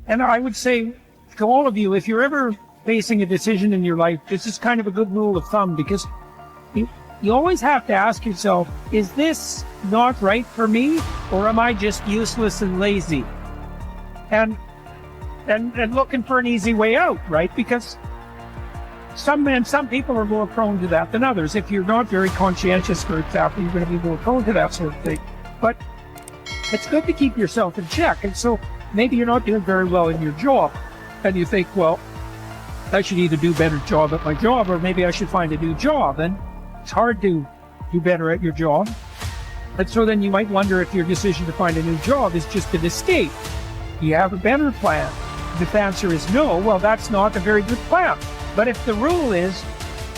And I would say to all of you, if you're ever facing a decision in your life, this is kind of a good rule of thumb, because you always have to ask yourself, is this not right for me, or am I just useless and lazy? And looking for an easy way out, right? Because some people are more prone to that than others. If you're not very conscientious, for example, you're going to be more prone to that sort of thing. But it's good to keep yourself in check. And so maybe you're not doing very well in your job, and you think, well, I should either do a better job at my job, or maybe I should find a new job. And it's hard to do better at your job. And so then you might wonder if your decision to find a new job is just an escape. Do you have a better plan? If the answer is no, well, that's not a very good plan. But if the rule is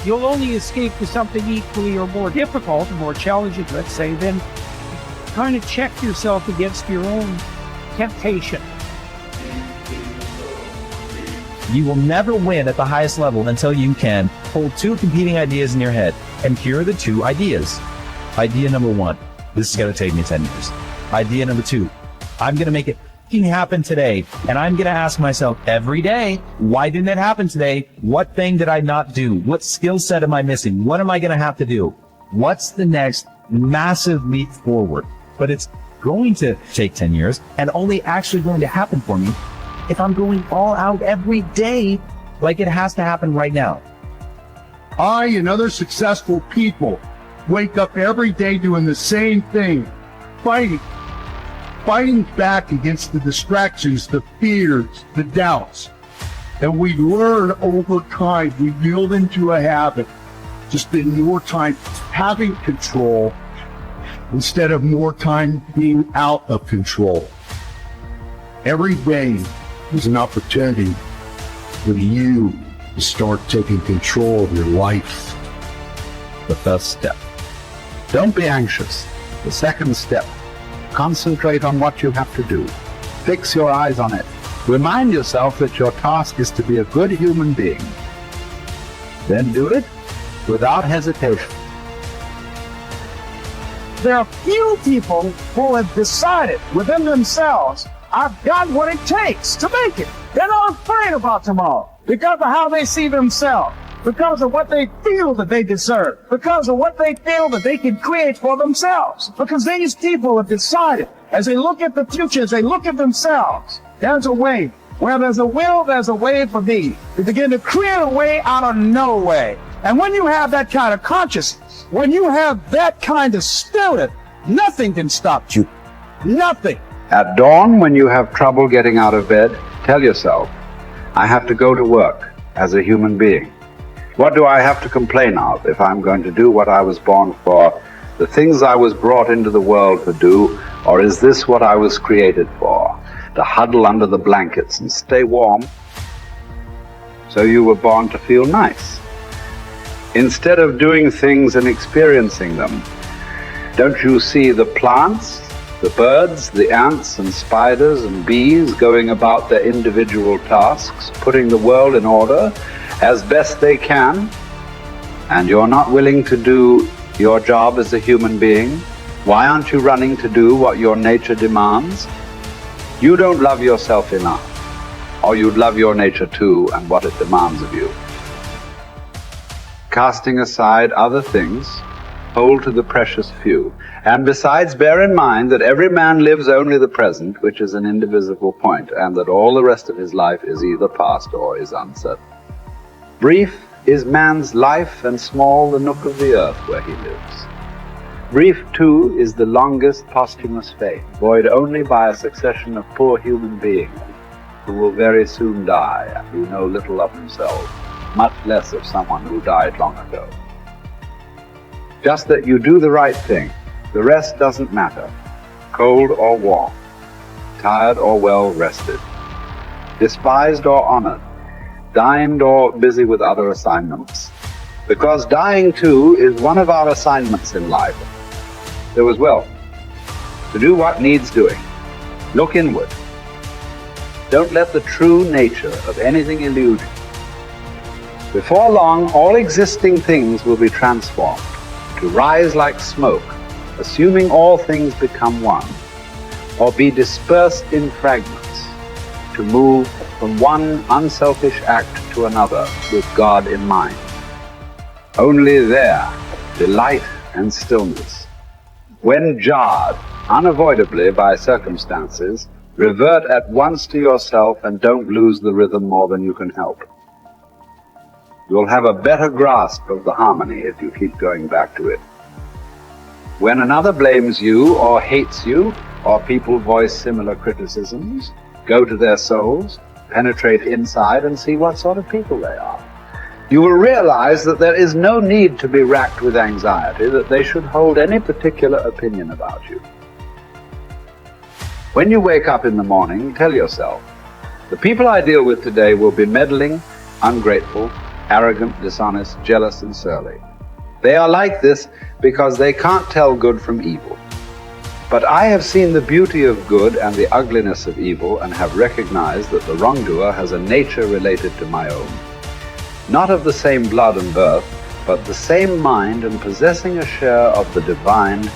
you'll only escape to something equally or more difficult, or more challenging, let's say, then kind of check yourself against your own temptation. You will never win at the highest level until you can hold two competing ideas in your head. And here are the two ideas. Idea number one, this is going to take me 10 years. Idea number two, I'm going to make it happen today. And I'm going to ask myself every day, why didn't it happen today? What thing did I not do? What skill set am I missing? What am I going to have to do? What's the next massive leap forward? But it's going to take 10 years and only actually going to happen for me if I'm going all out every day, like it has to happen right now. I and other successful people wake up every day doing the same thing, fighting back against the distractions, the fears, the doubts. And we learn over time, we build into a habit to spend more time having control instead of more time being out of control. Every day is an opportunity for you to start taking control of your life. The first step. Don't be anxious. The second step. Concentrate on what you have to do. Fix your eyes on it. Remind yourself that your task is to be a good human being. Then do it without hesitation. There are few people who have decided within themselves, I've got what it takes to make it. They're not afraid about tomorrow because of how they see themselves, because of what they feel that they deserve, because of what they feel that they can create for themselves. Because these people have decided, as they look at the future, as they look at themselves, there's a way. Where there's a will, there's a way for thee. You begin to create a way out of no way. And when you have that kind of consciousness, when you have that kind of spirit, nothing can stop you. Nothing. At dawn, when you have trouble getting out of bed, tell yourself, I have to go to work as a human being. What do I have to complain of if I'm going to do what I was born for, the things I was brought into the world to do, or is this what I was created for? To huddle under the blankets and stay warm? So you were born to feel nice. Instead of doing things and experiencing them, don't you see the plants, the birds, the ants and spiders and bees going about their individual tasks, putting the world in order as best they can? And you're not willing to do your job as a human being? Why aren't you running to do what your nature demands? You don't love yourself enough, or you'd love your nature too and what it demands of you. Casting aside other things, hold to the precious few. And besides, bear in mind that every man lives only the present, which is an indivisible point, and that all the rest of his life is either past or is uncertain. Brief is man's life, and small the nook of the earth where he lives. Brief, too, is the longest posthumous fame, void only by a succession of poor human beings who will very soon die and who know little of themselves, much less of someone who died long ago. Just that you do the right thing. The rest doesn't matter, cold or warm, tired or well rested, despised or honored, dined or busy with other assignments. Because dying too is one of our assignments in life. So as well, to do what needs doing. Look inward. Don't let the true nature of anything elude you. Before long, all existing things will be transformed to rise like smoke, assuming all things become one, or be dispersed in fragments, to move from one unselfish act to another with God in mind. Only there, delight and stillness. When jarred, unavoidably by circumstances, revert at once to yourself and don't lose the rhythm more than you can help. You'll have a better grasp of the harmony if you keep going back to it. When another blames you or hates you, or people voice similar criticisms, go to their souls, penetrate inside and see what sort of people they are. You will realize that there is no need to be racked with anxiety that they should hold any particular opinion about you. When you wake up in the morning, tell yourself, the people I deal with today will be meddling, ungrateful, arrogant, dishonest, jealous, and surly. They are like this because they can't tell good from evil. But I have seen the beauty of good and the ugliness of evil and have recognized that the wrongdoer has a nature related to my own. Not of the same blood and birth, but the same mind and possessing a share of the divine,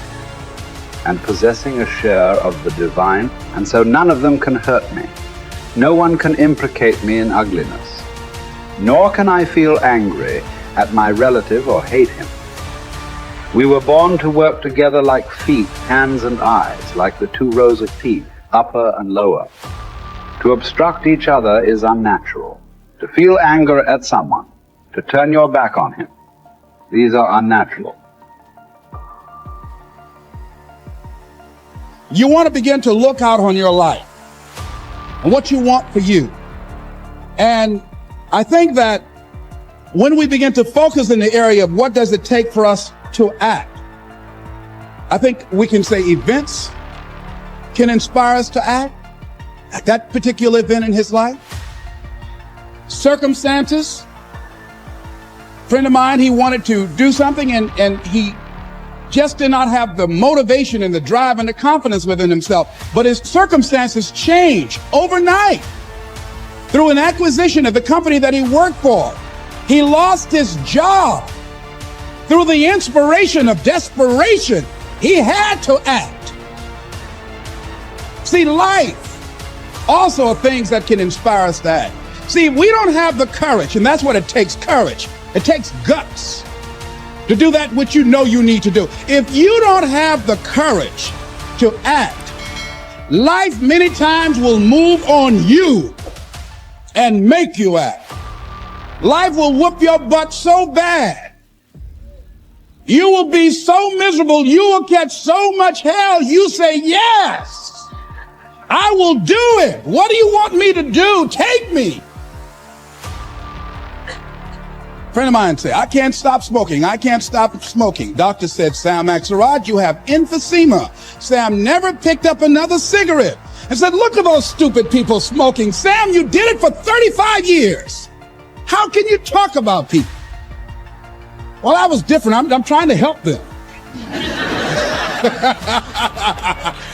and so none of them can hurt me. No one can implicate me in ugliness. Nor can I feel angry at my relative or hate him. We were born to work together like feet, hands and eyes, like the two rows of teeth, upper and lower. To obstruct each other is unnatural. To feel anger at someone, to turn your back on him, these are unnatural. You want to begin to look out on your life and what you want for you. And I think that when we begin to focus in the area of what does it take for us to act, I think we can say events can inspire us to act at that particular event in his life. Circumstances. A friend of mine, he wanted to do something and he just did not have the motivation and the drive and the confidence within himself. But his circumstances changed overnight through an acquisition of the company that he worked for. He lost his job through the inspiration of desperation. He had to act. See, life also are things that can inspire us to act. See, we don't have the courage, and that's what it takes, courage. It takes guts to do that which you know you need to do. If you don't have the courage to act, life many times will move on you and make you act. Life will whoop your butt so bad. You will be so miserable. You will catch so much hell. You say, yes, I will do it. What do you want me to do? Take me. A friend of mine said, I can't stop smoking. I can't stop smoking. Doctor said, Sam Axelrod, you have emphysema. Sam never picked up another cigarette and said, look at those stupid people smoking. Sam, you did it for 35 years. How can you talk about people? Well, I was different. I'm trying to help them.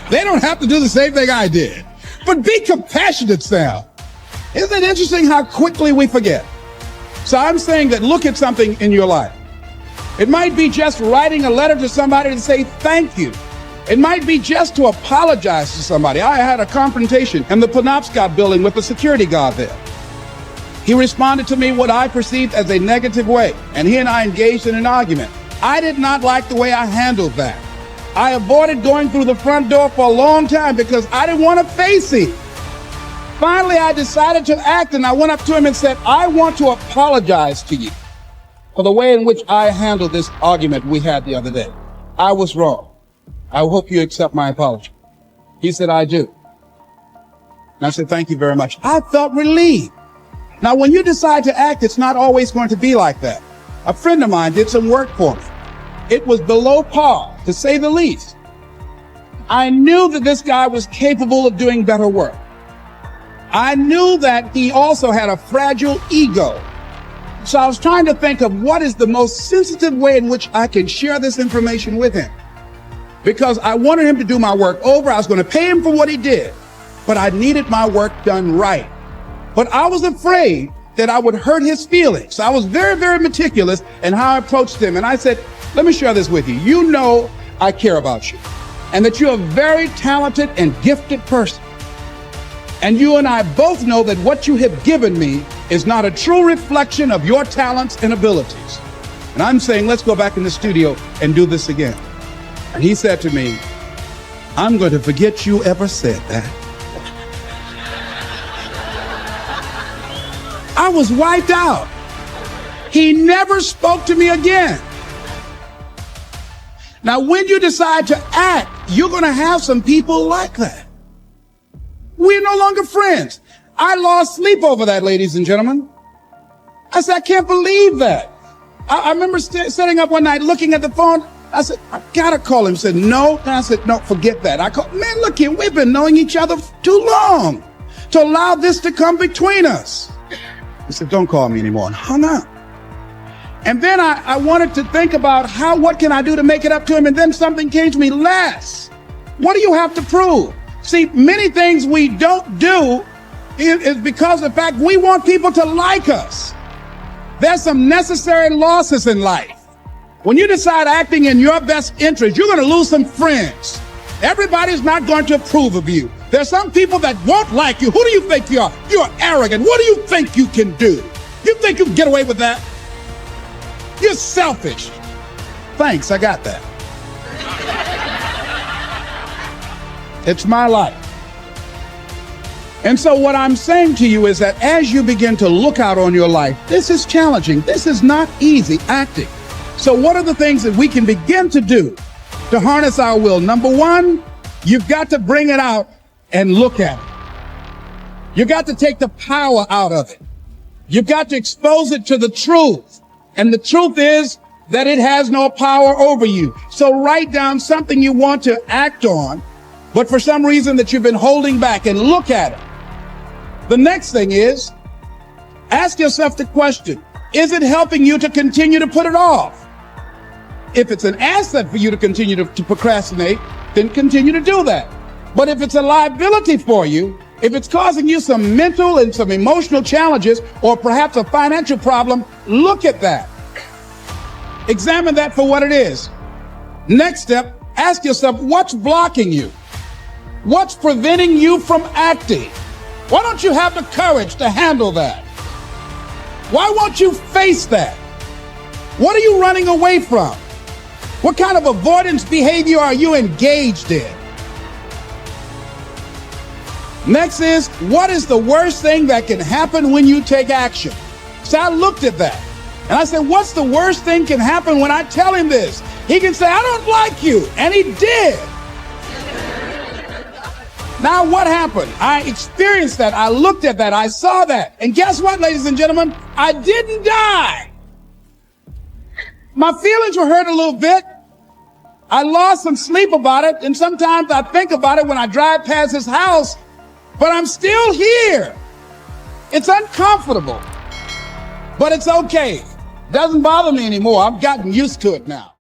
They don't have to do the same thing I did. But be compassionate, Sam. Isn't it interesting how quickly we forget? So I'm saying that look at something in your life. It might be just writing a letter to somebody to say thank you. It might be just to apologize to somebody. I had a confrontation in the Penobscot building with the security guard there. He responded to me what I perceived as a negative way, and he and I engaged in an argument. I did not like the way I handled that. I avoided going through the front door for a long time because I didn't want to face him. Finally, I decided to act, and I went up to him and said, I want to apologize to you for the way in which I handled this argument we had the other day. I was wrong. I hope you accept my apology. He said, I do. And I said, thank you very much. I felt relieved. Now, when you decide to act, it's not always going to be like that. A friend of mine did some work for me. It was below par, to say the least. I knew that this guy was capable of doing better work. I knew that he also had a fragile ego. So I was trying to think of what is the most sensitive way in which I can share this information with him. Because I wanted him to do my work over. I was going to pay him for what he did, but I needed my work done right. But I was afraid that I would hurt his feelings. So I was very, very meticulous in how I approached him. And I said, let me share this with you. You know I care about you and that you're a very talented and gifted person. And you and I both know that what you have given me is not a true reflection of your talents and abilities. And I'm saying, let's go back in the studio and do this again. And he said to me, I'm going to forget you ever said that. I was wiped out. He never spoke to me again. Now, when you decide to act, you're going to have some people like that. We're no longer friends. I lost sleep over that, ladies and gentlemen. I said, I can't believe that. I remember sitting up one night looking at the phone. I said, I gotta call him. He said, no. And I said, no, forget that. I called, man, look here, we've been knowing each other too long to allow this to come between us. He said, don't call me anymore, and hung up. And then I wanted to think about what can I do to make it up to him? And then something came to me, Les, what do you have to prove? See, many things we don't do is because of the fact we want people to like us. There's some necessary losses in life. When you decide acting in your best interest, you're going to lose some friends. Everybody's not going to approve of you. There's some people that won't like you. Who do you think you are? You're arrogant. What do you think you can do? You think you can get away with that? You're selfish. Thanks, I got that. It's my life. And so what I'm saying to you is that as you begin to look out on your life, this is challenging. This is not easy acting. So what are the things that we can begin to do to harness our will? Number one, you've got to bring it out and look at it. You've got to take the power out of it. You've got to expose it to the truth. And the truth is that it has no power over you. So write down something you want to act on, but for some reason that you've been holding back, and look at it. The next thing is, ask yourself the question, is it helping you to continue to put it off? If it's an asset for you to continue to procrastinate, then continue to do that. But if it's a liability for you, if it's causing you some mental and some emotional challenges, or perhaps a financial problem, look at that. Examine that for what it is. Next step, ask yourself, what's blocking you? What's preventing you from acting? Why don't you have the courage to handle that? Why won't you face that? What are you running away from? What kind of avoidance behavior are you engaged in? Next is, what is the worst thing that can happen when you take action? So I looked at that and I said, what's the worst thing can happen when I tell him this? He can say, I don't like you. And he did. Now what happened? I experienced that. I looked at that. I saw that. And guess what, ladies and gentlemen? I didn't die. My feelings were hurt a little bit. I lost some sleep about it. And sometimes I think about it when I drive past his house, but I'm still here. It's uncomfortable, but it's okay. Doesn't bother me anymore. I've gotten used to it now.